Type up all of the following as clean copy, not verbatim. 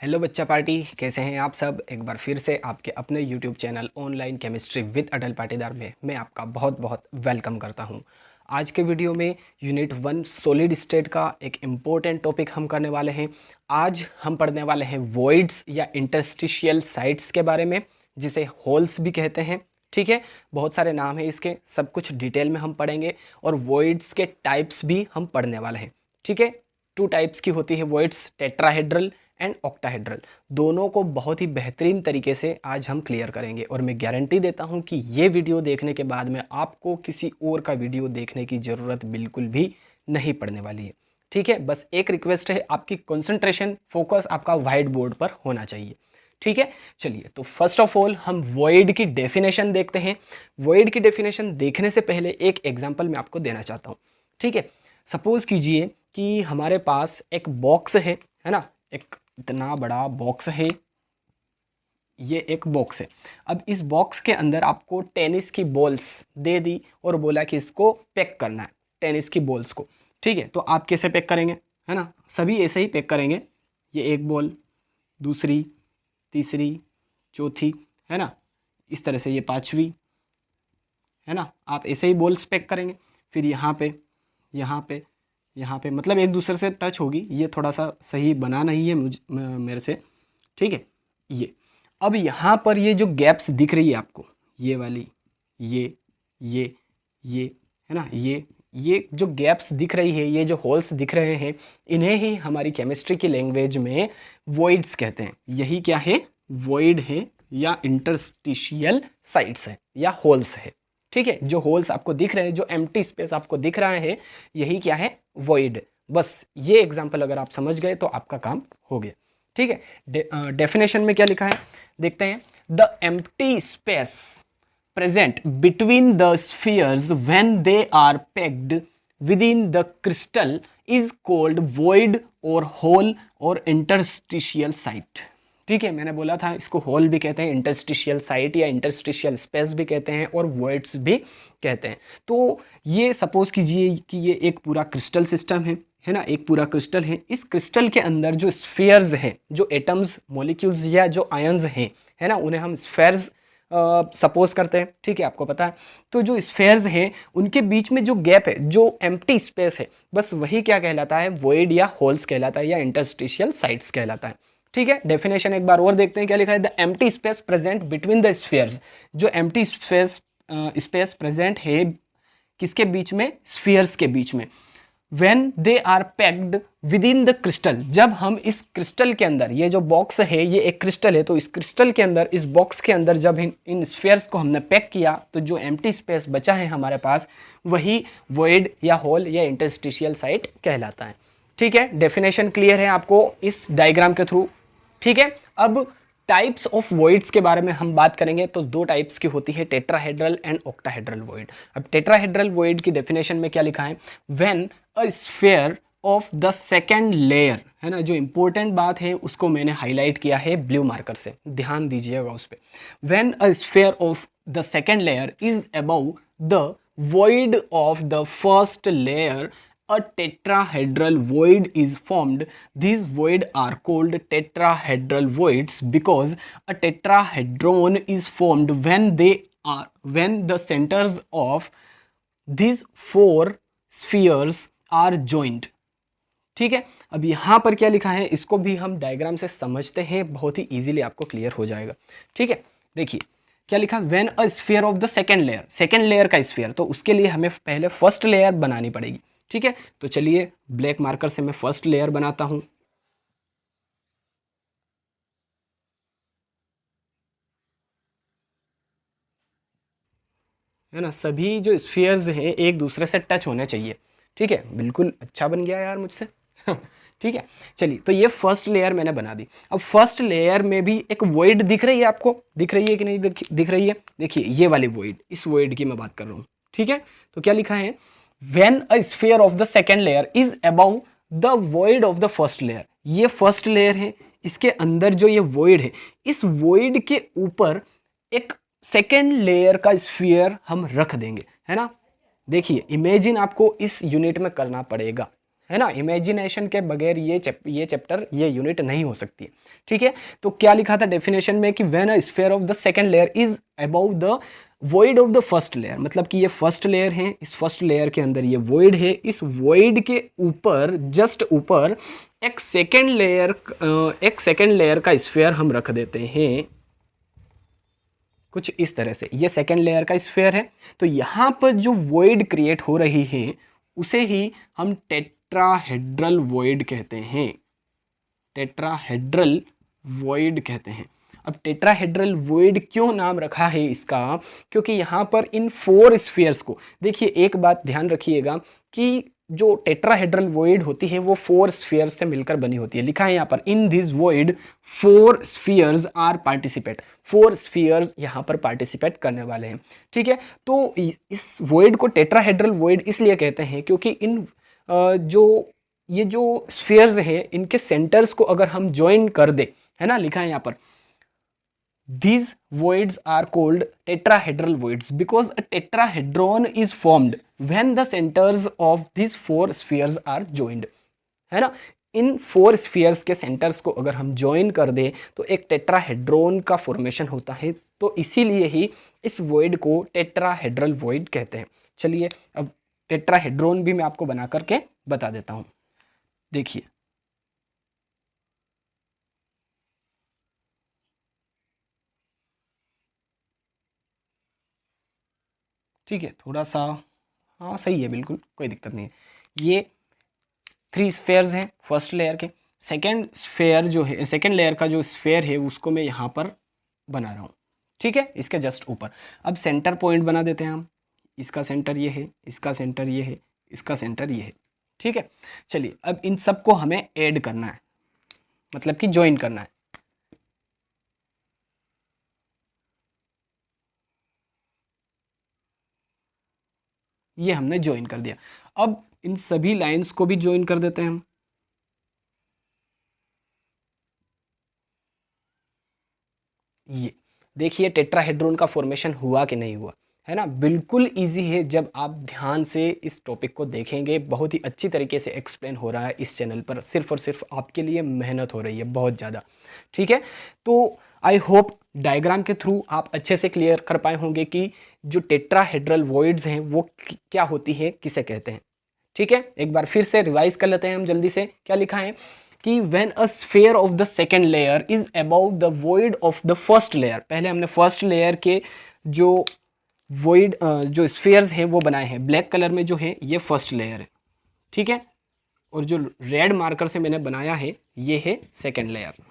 Hello बच्चा party, कैसे हैं आप सब। एक बार फिर से आपके अपने YouTube channel online chemistry with Atal Patidar में मैं आपका बहुत बहुत वेलकम करता हूं। आज के वीडियो में यूनिट 1 सॉलिड स्टेट का एक इम्पोर्टेंट टॉपिक हम करने वाले हैं। आज हम पढ़ने वाले हैं वॉइड्स या इंटरस्टिशियल साइट्स के बारे में, जिसे होल्स भी कहते हैं। ठीक है, बहुत सारे नाम हैं इसके, सब कुछ डिटेल में हम पढ़ेंगे और वॉइड्स के टाइप्स भी हम पढ़ने वाले हैं। ठीक है, 2 टाइप्स की होती है वॉइड्स, टेट्राहेड्रल एंड ऑक्टाहेड्रल। दोनों को बहुत ही बेहतरीन तरीके से आज हम क्लियर करेंगे और मैं गारंटी देता हूं कि ये वीडियो देखने के बाद में आपको किसी और का वीडियो देखने की ज़रूरत बिल्कुल भी नहीं पड़ने वाली है। ठीक है, बस एक रिक्वेस्ट है, आपकी कंसंट्रेशन फोकस आपका व्हाइट बोर्ड पर होना चाहिए। ठीक है, चलिए तो फर्स्ट ऑफ ऑल हम वॉइड की डेफिनेशन देखते हैं। वॉइड की डेफिनेशन देखने से पहले एक एग्जाम्पल मैं आपको देना चाहता हूँ। ठीक है, सपोज कीजिए कि हमारे पास एक बॉक्स है ना, एक इतना बड़ा बॉक्स है, ये एक बॉक्स है। अब इस बॉक्स के अंदर आपको टेनिस की बॉल्स दे दी और बोला कि इसको पैक करना है, टेनिस की बॉल्स को। ठीक है, तो आप कैसे पैक करेंगे, है ना, सभी ऐसे ही पैक करेंगे। ये एक बॉल, दूसरी, तीसरी, चौथी, है ना, इस तरह से ये पांचवी, है ना, आप ऐसे ही बॉल्स पैक करेंगे। फिर यहाँ पे, यहाँ पे, यहाँ पे, मतलब एक दूसरे से टच होगी। ये थोड़ा सा सही बना नहीं है मेरे से। ठीक है, ये अब यहाँ पर ये जो गैप्स दिख रही है आपको, ये वाली, ये है ना, ये जो गैप्स दिख रही है, ये जो होल्स दिख रहे हैं, इन्हें ही हमारी केमिस्ट्री की लैंग्वेज में वॉइड्स कहते हैं। यही क्या है, वॉइड है या इंटरस्टिशियल साइट्स है या होल्स है। ठीक है, जो होल्स आपको दिख रहे हैं, जो एम्प्टी स्पेस आपको दिख रहा है, यही क्या है, वॉइड। बस ये एग्जांपल अगर आप समझ गए तो आपका काम हो गया। ठीक है, डेफिनेशन में क्या लिखा है देखते हैं। The empty space present between the spheres when they are packed within the crystal is called void और होल और इंटरस्टिशियल साइट। ठीक है, मैंने बोला था इसको होल भी कहते हैं, इंटरस्टिशियल साइट या इंटरस्टिशियल स्पेस भी कहते हैं और वॉइड्स भी कहते हैं। तो ये सपोज कीजिए कि ये एक पूरा क्रिस्टल सिस्टम है ना, एक पूरा क्रिस्टल है। इस क्रिस्टल के अंदर जो स्फीयर्स हैं, जो एटम्स, मॉलिक्यूल्स या जो आयन्स हैं, है ना, उन्हें हम स्फीयर्स सपोज करते हैं। ठीक है, आपको पता है। तो जो स्फीयर्स हैं उनके बीच में जो गैप है, जो एम्प्टी स्पेस है, बस वही क्या कहलाता है, वॉइड या होल्स कहलाता है या इंटरस्टिशियल साइट्स कहलाता है। ठीक है, डेफिनेशन एक बार और देखते हैं क्या लिखा है। The empty space present between the spheres, जो एम्प्टी स्पेस प्रेजेंट है किसके बीच में, स्फीयर्स के बीच में। When they are packed within the crystal, जब हम इस क्रिस्टल के अंदर, ये जो बॉक्स है ये एक क्रिस्टल है, तो इस क्रिस्टल के अंदर, इस बॉक्स के अंदर जब इन स्फीयर्स को हमने पैक किया, तो जो एम्प्टी स्पेस बचा है हमारे पास, वही वॉइड या होल या इंटरस्टिशियल साइट कहलाता है। ठीक है, डेफिनेशन क्लियर है आपको इस डायग्राम के थ्रू। ठीक है, अब टाइप्स ऑफ वॉइड्स के बारे में हम बात करेंगे। तो 2 टाइप्स की होती है, टेट्राहेड्रल एंड ऑक्टाहेड्रल वॉइड। अब टेट्राहेड्रल वॉइड की डेफिनेशन में क्या लिखा है, when a sphere of the second layer, है ना, जो इंपॉर्टेंट बात है उसको मैंने हाईलाइट किया है ब्लू मार्कर से, ध्यान दीजिएगा उस पर। When a sphere of the second layer is above the void of the first layer, a tetrahedral void is formed. These void are called tetrahedral voids because a tetrahedron is formed when the centers of these 4 spheres are joined. ठीक है, अब यहाँ पर क्या लिखा है इसको भी हम डायग्राम से समझते हैं, बहुत ही इजीली आपको क्लियर हो जाएगा। ठीक है, देखिए क्या लिखा, when a sphere of the second layer, second layer का स्फीयर, तो उसके लिए हमें पहले फर्स्ट लेयर बनानी पड़ेगी। ठीक है, तो चलिए ब्लैक मार्कर से मैं फर्स्ट लेयर बनाता हूं। है ना, सभी जो स्फीयर्स हैं एक दूसरे से टच होने चाहिए। ठीक है, बिल्कुल अच्छा बन गया यार मुझसे। ठीक है, चलिए तो ये फर्स्ट लेयर मैंने बना दी। अब फर्स्ट लेयर में भी एक वॉइड दिख रही है, आपको दिख रही है कि नहीं दिख रही है, देखिए ये वाली वॉइड, इस वॉइड की मैं बात कर रहा हूँ। ठीक है, तो क्या लिखा है, when a sphere of the second layer is above the void of the first layer. ये फर्स्ट लेयर है, इसके अंदर जो ये वॉइड है, इस वॉइड के ऊपर एक सेकेंड लेयर का स्फीयर हम रख देंगे, है ना। देखिए इमेजिन आपको इस यूनिट में करना पड़ेगा, है ना। इमेजिनेशन के बगैर ये चैप्टर ये यूनिट नहीं हो सकती है, ठीक है। तो क्या लिखा था डेफिनेशन में कि when a sphere of the second layer is above the void of the first layer, मतलब कि ये फर्स्ट लेयर है, इस फर्स्ट लेयर के अंदर ये वॉइड है, इस वॉइड के ऊपर जस्ट ऊपर एक सेकंड लेयर का स्फीयर हम रख देते हैं कुछ इस तरह से। ये सेकंड लेयर का स्फीयर है, तो यहाँ पर जो वॉइड क्रिएट हो रही है उसे ही हम टेट्राहेड्रल वॉइड कहते हैं, टेट्राहेड्रल वॉइड कहते हैं। अब टेट्राहेड्रल वॉइड क्यों नाम रखा है इसका, क्योंकि यहाँ पर इन 4 स्फीयर्स को देखिए, एक बात ध्यान रखिएगा कि जो टेट्राहेड्रल वॉइड होती है वो 4 स्फीयर्स से मिलकर बनी होती है। लिखा है यहाँ पर in this void 4 spheres are participate, 4 spheres यहाँ पर पार्टिसिपेट करने वाले हैं, ठीक है। तो इस वॉइड को टेट्राहेड्रल वॉइड इसलिए कहते हैं क्योंकि इन ये जो स्फीयर्स हैं इनके सेंटर्स को अगर हम ज्वाइन कर दे, है ना, लिखा है यहाँ पर these voids are called tetrahedral voids because a tetrahedron is formed when the centers of these 4 spheres are joined, है ना। इन 4 स्फीयर्स के सेंटर्स को अगर हम ज्वाइन कर दें तो एक टेट्राहेड्रॉन का फॉर्मेशन होता है, तो इसीलिए ही इस वॉइड को टेट्राहेड्रल वॉइड कहते हैं। चलिए अब टेट्राहेड्रॉन भी मैं आपको बना करके बता देता हूँ। देखिए ठीक है, थोड़ा सा, हाँ सही है, बिल्कुल कोई दिक्कत नहीं है। ये 3 स्फेयर्स हैं फर्स्ट लेयर के, सेकेंड स्फेयर जो है, सेकेंड लेयर का जो स्फेयर है उसको मैं यहाँ पर बना रहा हूँ, ठीक है, इसके जस्ट ऊपर। अब सेंटर पॉइंट बना देते हैं हम, इसका सेंटर ये है, इसका सेंटर ये है, इसका सेंटर ये है, ठीक है। चलिए अब इन सबको हमें ऐड करना है, मतलब कि ज्वाइन करना है। ये हमने ज्वाइन कर दिया। अब इन सभी लाइंस को भी ज्वाइन कर देते हैं हम। ये देखिए टेट्राहेड्रॉन का फॉर्मेशन हुआ कि नहीं हुआ, है ना। बिल्कुल इजी है, जब आप ध्यान से इस टॉपिक को देखेंगे, बहुत ही अच्छी तरीके से एक्सप्लेन हो रहा है इस चैनल पर, सिर्फ और सिर्फ आपके लिए मेहनत हो रही है बहुत ज़्यादा, ठीक है। तो आई होप डायग्राम के थ्रू आप अच्छे से क्लियर कर पाए होंगे कि जो टेट्राहेड्रल वॉइड्स हैं वो क्या होती हैं, किसे कहते हैं, ठीक है। एक बार फिर से रिवाइज कर लेते हैं हम जल्दी से। क्या लिखा है कि when a sphere of the second layer is above the void of the first layer, पहले हमने फर्स्ट लेयर के जो वॉइड जो स्फीयर्स हैं वो बनाए हैं, ब्लैक कलर में जो है ये फर्स्ट लेयर है, ठीक है, और जो रेड मार्कर से मैंने बनाया है ये है सेकेंड लेयर,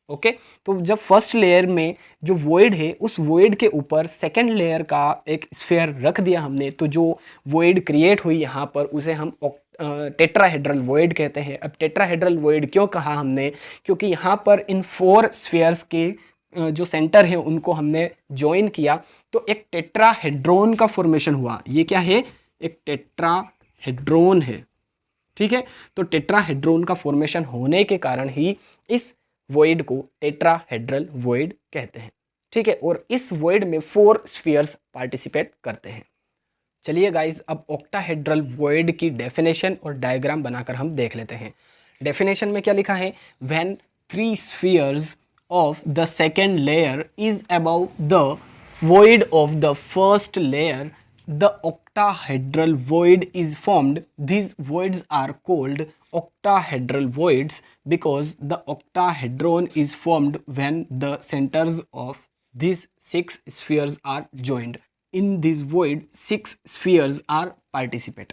ओके। तो जब फर्स्ट लेयर में जो वॉइड है उस वॉइड के ऊपर सेकेंड लेयर का एक स्फीयर रख दिया हमने, तो जो वॉइड क्रिएट हुई यहाँ पर उसे हम टेट्राहेड्रल वॉइड कहते हैं। अब टेट्राहेड्रल वॉइड क्यों कहा हमने, क्योंकि यहाँ पर इन 4 स्फीयर्स के जो सेंटर है उनको हमने ज्वाइन किया, तो एक टेट्राहेड्रॉन का फॉर्मेशन हुआ। ये क्या है, एक टेट्राहेड्रॉन है, ठीक है। तो टेट्राहेड्रॉन का फॉर्मेशन होने के कारण ही इस वॉइड को टेट्राहेड्रल वॉइड कहते हैं, ठीक है। और इस वॉइड में 4 स्फीयर्स पार्टिसिपेट करते हैं। चलिए गाइस अब ऑक्टाहेड्रल वॉइड की डेफिनेशन और डायग्राम बनाकर हम देख लेते हैं। डेफिनेशन में क्या लिखा है, when 3 spheres of the second layer is above the void of the first layer, the octahedral void is formed. These voids are called octahedral voids because the octahedron is formed when the centers of these 6 spheres are joined. In this void 6 spheres are participate.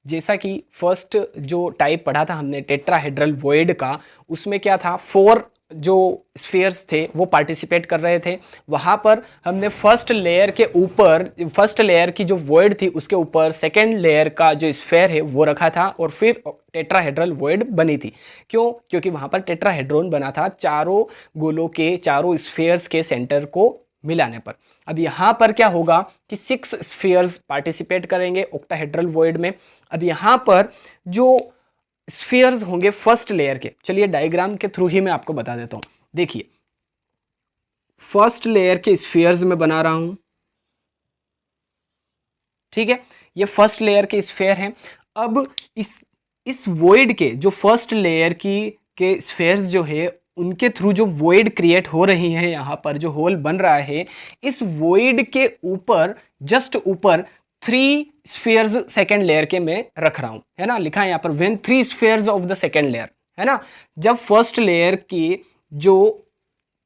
जैसा कि first जो type पढ़ा था हमने tetrahedral void का, उसमें क्या था, 4 जो स्फीयर्स थे वो पार्टिसिपेट कर रहे थे। वहाँ पर हमने फर्स्ट लेयर के ऊपर, फर्स्ट लेयर की जो वॉइड थी उसके ऊपर सेकेंड लेयर का जो स्फीयर है वो रखा था और फिर टेट्राहेड्रल वॉइड बनी थी। क्यों, क्योंकि वहाँ पर टेट्राहेड्रॉन बना था चारों गोलों के, चारों स्फीयर्स के सेंटर को मिलाने पर। अब यहाँ पर क्या होगा कि 6 स्फीयर्स पार्टिसिपेट करेंगे ऑक्टाहेड्रल वॉइड में। अब यहाँ पर जो स्फीयर्स होंगे फर्स्ट लेयर के, चलिए डायग्राम के थ्रू ही मैं आपको बता देता हूं। देखिए फर्स्ट लेयर के स्फीयर्स में बना रहा हूं, ठीक है, ये फर्स्ट लेयर के स्फीयर हैं। अब इस वॉइड के जो फर्स्ट लेयर के स्फेयर्स जो है उनके थ्रू जो वॉइड क्रिएट हो रही है, यहाँ पर जो होल बन रहा है, इस वॉइड के ऊपर जस्ट ऊपर 3 स्फेयर्स सेकेंड लेयर के मैं रख रहा हूँ, है ना। लिखा है यहाँ पर when 3 spheres of the second layer, है ना। जब फर्स्ट लेयर की जो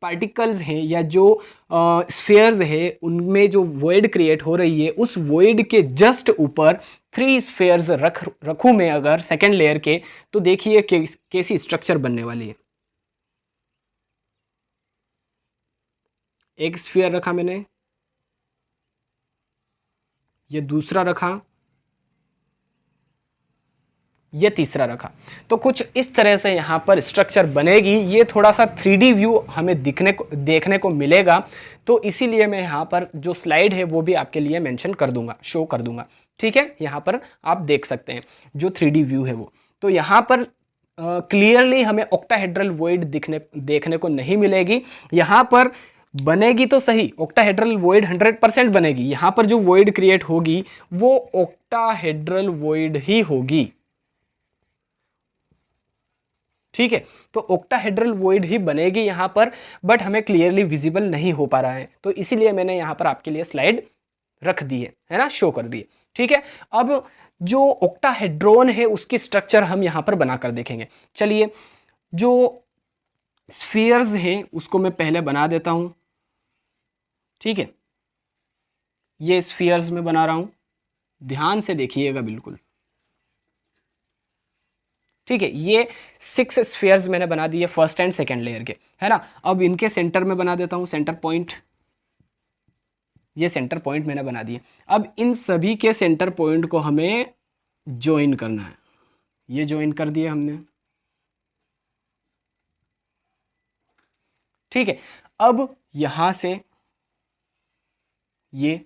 पार्टिकल्स हैं या जो स्फेयर्स है उनमें जो वॉइड क्रिएट हो रही है, उस वॉइड के जस्ट ऊपर 3 स्फेयर्स रखूँ मैं अगर सेकेंड लेयर के, तो देखिए कैसी स्ट्रक्चर बनने वाली है। एक स्फीयर रखा मैंने, ये दूसरा रखा, ये तीसरा रखा, तो कुछ इस तरह से यहाँ पर स्ट्रक्चर बनेगी। ये थोड़ा सा 3D व्यू हमें देखने को मिलेगा, तो इसीलिए मैं यहाँ पर जो स्लाइड है वो भी आपके लिए मेंशन कर दूंगा, शो कर दूंगा, ठीक है। यहाँ पर आप देख सकते हैं जो 3D व्यू है वो। तो यहाँ पर क्लियरली हमें ऑक्टाहेड्रल वॉइड देखने को नहीं मिलेगी। यहाँ पर बनेगी तो सही, ऑक्टाहेड्रल वॉइड 100% बनेगी। यहाँ पर जो वॉइड क्रिएट होगी वो ऑक्टाहेड्रल वॉइड ही होगी, ठीक है। तो ऑक्टाहेड्रल वॉइड ही बनेगी यहाँ पर, बट हमें क्लियरली विजिबल नहीं हो पा रहा है, तो इसीलिए मैंने यहाँ पर आपके लिए स्लाइड रख दी है ना, शो कर दी है, ठीक है। अब जो ऑक्टाहेड्रॉन है उसकी स्ट्रक्चर हम यहाँ पर बनाकर देखेंगे। चलिए, जो स्फीयर्स हैं उसको मैं पहले बना देता हूँ, ठीक है। ये स्फीयर्स में बना रहा हूँ, ध्यान से देखिएगा बिल्कुल, ठीक है। ये 6 स्फीयर्स मैंने बना दिए फर्स्ट एंड सेकेंड लेयर के, है ना। अब इनके सेंटर में बना देता हूँ सेंटर पॉइंट, ये सेंटर पॉइंट मैंने बना दिए। अब इन सभी के सेंटर पॉइंट को हमें ज्वाइन करना है, ये ज्वाइन कर दिए हमने, ठीक है। अब यहां से ये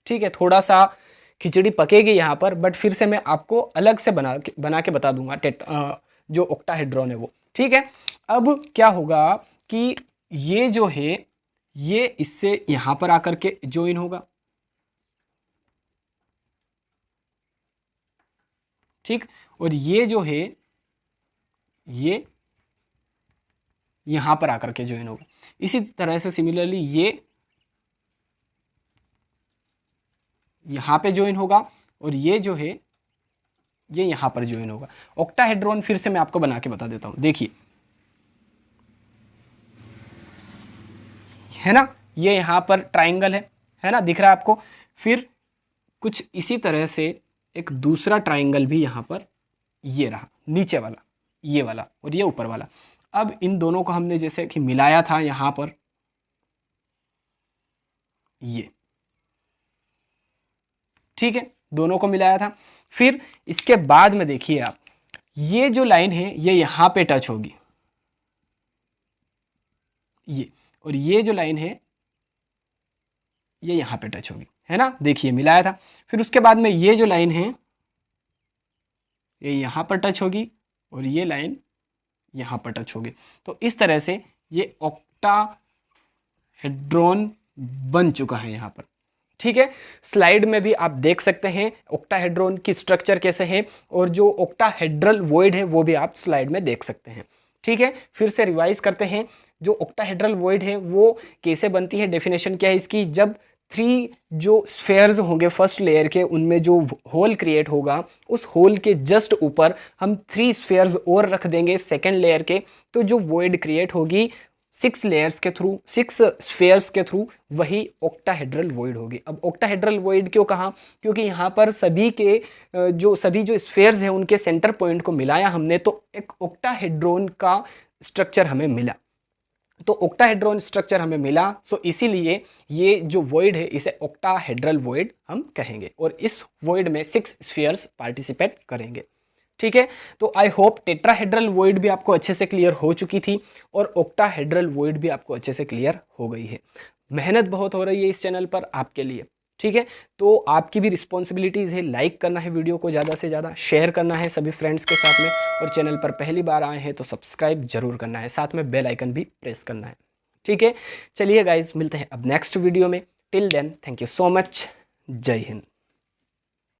ठीक है, थोड़ा सा खिचड़ी पकेगी यहाँ पर, बट फिर से मैं आपको अलग से बना के बता दूंगा जो ऑक्टाहेड्रॉन है वो, ठीक है। अब क्या होगा कि ये जो है ये इससे यहाँ पर आकर के ज्वाइन होगा, ठीक। और ये जो है ये यहाँ पर आकर के ज्वाइन होगा। इसी तरह से सिमिलरली ये यहाँ पे ज्वाइन होगा और ये जो है ये यहाँ पर ज्वाइन होगा। ऑक्टाहेड्रॉन फिर से मैं आपको बना के बता देता हूँ, देखिए, है ना। ये यहाँ पर ट्राइंगल है ना, दिख रहा है आपको। फिर कुछ इसी तरह से एक दूसरा ट्राइंगल भी यहाँ पर, ये रहा नीचे वाला, ये वाला और ये ऊपर वाला। अब इन दोनों को हमने जैसे कि मिलाया था यहाँ पर, ये ठीक है, दोनों को मिलाया था। फिर इसके बाद में देखिए आप, ये जो लाइन है ये यहाँ पे टच होगी, ये, और ये जो लाइन है ये यहाँ पे टच होगी, है ना। देखिए मिलाया था। फिर उसके बाद में ये जो लाइन है ये यहाँ पर टच होगी और ये लाइन यहाँ पर टच होगी। तो इस तरह से ये ऑक्टाहेड्रॉन बन चुका है यहाँ पर, ठीक है। स्लाइड में भी आप देख सकते हैं ऑक्टाहेड्रॉन की स्ट्रक्चर कैसे है, और जो ऑक्टाहेड्रल वॉइड है वो भी आप स्लाइड में देख सकते हैं, ठीक है। फिर से रिवाइज करते हैं, जो ऑक्टाहेड्रल वॉइड है वो कैसे बनती है, डेफिनेशन क्या है इसकी। जब 3 जो स्फेयर्स होंगे फर्स्ट लेयर के, उनमें जो होल क्रिएट होगा, उस होल के जस्ट ऊपर हम 3 स्फेयर्स और रख देंगे सेकेंड लेयर के, तो जो वॉइड क्रिएट होगी 6 लेयर्स के थ्रू, 6 स्फेयर्स के थ्रू, वही ऑक्टाहेड्रल वॉइड होगी। अब ऑक्टाहेड्रल वॉइड क्यों कहा, क्योंकि यहाँ पर सभी जो स्फेयर्स हैं उनके सेंटर पॉइंट को मिलाया हमने, तो एक ऑक्टाहेड्रॉन का स्ट्रक्चर हमें मिला। तो ऑक्टाहेड्रॉन स्ट्रक्चर हमें मिला, सो इसीलिए ये जो वॉइड है इसे ऑक्टाहेड्रल वॉइड हम कहेंगे, और इस वॉइड में 6 स्फीयर्स पार्टिसिपेट करेंगे, ठीक है। तो आई होप टेट्राहेड्रल वॉइड भी आपको अच्छे से क्लियर हो चुकी थी और ऑक्टाहेड्रल वॉइड भी आपको अच्छे से क्लियर हो गई है। मेहनत बहुत हो रही है इस चैनल पर आपके लिए, ठीक है। तो आपकी भी रिस्पॉन्सिबिलिटीज़ है, लाइक करना है वीडियो को ज़्यादा से ज़्यादा, शेयर करना है सभी फ्रेंड्स के साथ में, और चैनल पर पहली बार आए हैं तो सब्सक्राइब जरूर करना है, साथ में बेल आइकन भी प्रेस करना है, ठीक है। चलिए गाइज, मिलते हैं अब नेक्स्ट वीडियो में। Till then, thank you so much, जय हिंद।